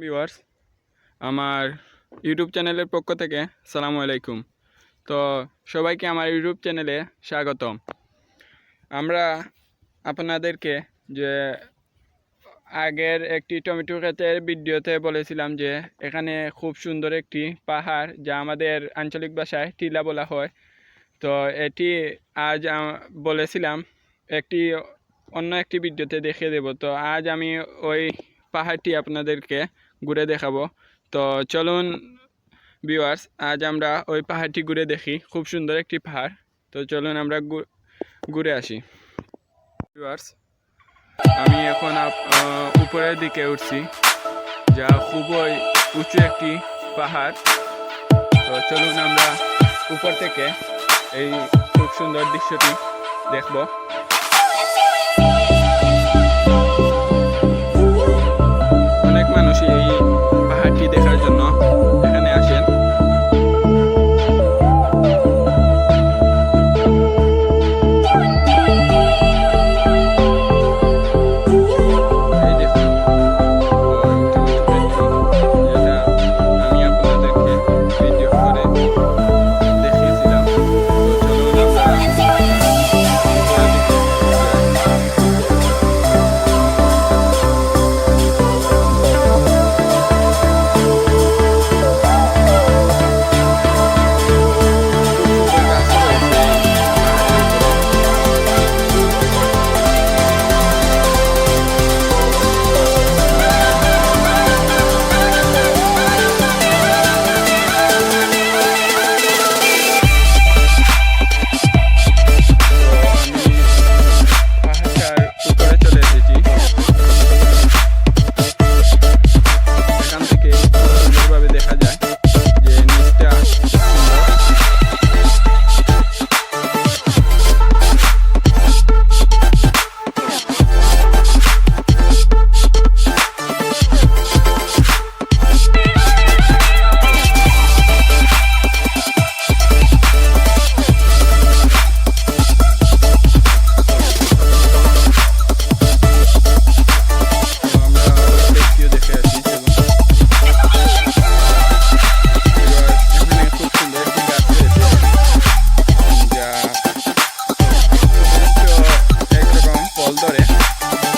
Viewers, আমার YouTube চ্যানেলের পক্ষ থেকে আসসালামু আলাইকুম। তো সবাইকে আমার ইউটিউব চ্যানেলে স্বাগতম। আমরা আপনাদেরকে যে আগের একটি টমেটো ক্ষেতের ভিডিওতে বলেছিলাম যে এখানে খুব সুন্দর একটি পাহাড়, যা আমাদের আঞ্চলিক ভাষায় টিলা বলা হয়। তো এটি আজ বলেছিলাম অন্য একটি ভিডিওতে দেখিয়ে দেব। তো আজ আমি ওই পাহাড়টি আপনাদেরকে ঘুরে দেখাবো। তো চলুন ভিউয়ার্স, আজ আমরা ওই পাহাড়টি ঘুরে দেখি। খুব সুন্দর একটি পাহাড়। তো চলুন আমরা ঘুরে আসি। ভিউয়ার্স, আমি এখন উপরের দিকে উঠছি, যা খুবই উঁচু একটি পাহাড়। তো চলুন আমরা উপর থেকে এই খুব সুন্দর দৃশ্যটি দেখব। অনেক মানুষই এই পাহাড়টি দেখার জন্য এখানে আসেন। এই দেখুন, যেটা আমি আপনাদেরকে ভিডিও করে দেখিয়েছিলাম। তো চলুন আমরা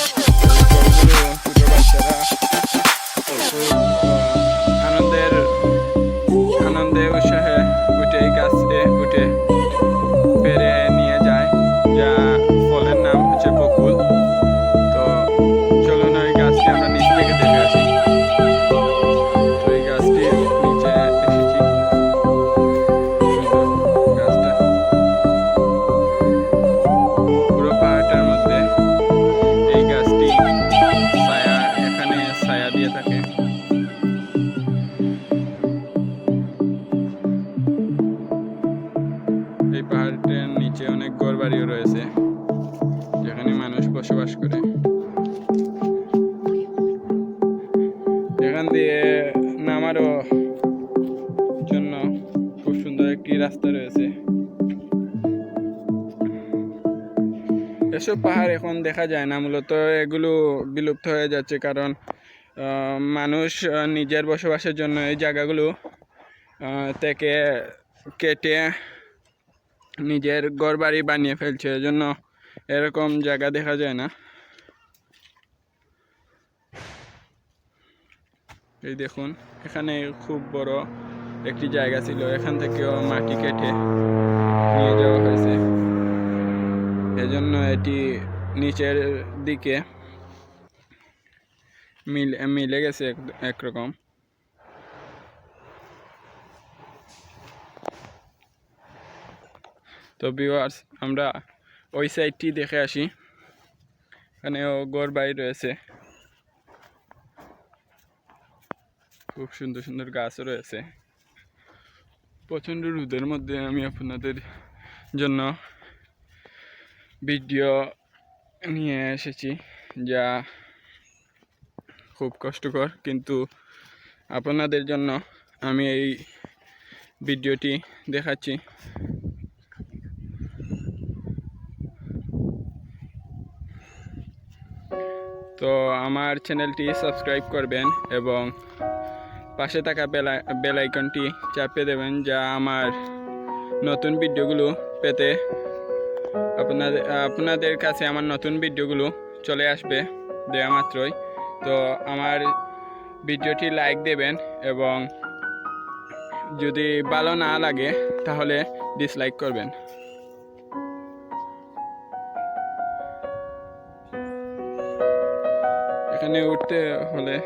উপরের দিকে আনন্দে উৎসাহে উঠে এই গাছে উঠে পেরে নিয়ে যায়, যা ফলের নাম হচ্ছে বকুল। তো চলুন ওই গাছটি আমরা নিচ থেকে দেখে আসি। তো এই গাছটির নিচে এসেছি। গাছটা পুরো পাহাড়টার মধ্যে এই গাছটি এখানে ছায়া দিয়ে থাকে। এই পাহাড়টার নিচে অনেক ঘরবাড়িও রয়েছে, যেখানে মানুষ বসবাস করে। এখান দিয়ে নামারও জন্য খুব সুন্দর একটি রাস্তা রয়েছে। এসব পাহাড় এখন দেখা যায় না, মূলত এগুলো বিলুপ্ত হয়ে যাচ্ছে, কারণ মানুষ নিজের বসবাসের জন্য এই জায়গাগুলো থেকে কেটে নিজের ঘরবাড়ি বানিয়ে ফেলছে। এজন্য এরকম জায়গা দেখা যায় না। এই দেখুন, এখানে খুব বড় একটি জায়গা ছিল, এখান থেকেও মাটি কেটে নিয়ে যাওয়া হয়েছে। এজন্য এটি নিচের দিকে মিলে গেছে একরকম। তো ভিউয়ার্স, আমরা ওই সাইডটি দেখে আসি। এখানেও ঘর বাড়ি রয়েছে, খুব সুন্দর সুন্দর গাছও রয়েছে। প্রচণ্ড রোদের মধ্যে আমি আপনাদের জন্য ভিডিও নিয়ে এসেছি, যা খুব কষ্টকর, কিন্তু আপনাদের জন্য আমি এই ভিডিওটি দেখাচ্ছি। তো তো আমার চ্যানেলটি সাবস্ক্রাইব করবেন এবং পাশে থাকা বেল আইকনটি চাপিয়ে দেবেন, যা আমার নতুন ভিডিওগুলো পেতে আপনাদের কাছে আমার নতুন ভিডিওগুলো চলে আসবে দেওয়া মাত্রই। তো আমার ভিডিওটি লাইক দেবেন এবং যদি ভালো না লাগে তাহলে ডিসলাইক করবেন। এখানে উঠতে হলে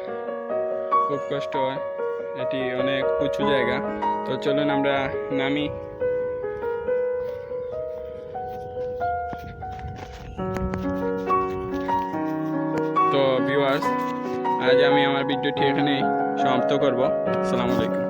খুব কষ্ট হয়, এটি অনেক উঁচু জায়গা। তো চলুন আমরা নামি। তো ভিউয়ার্স, আজ আমি আমার ভিডিওটি এখানেই সমাপ্ত করব। আসসালামু আলাইকুম।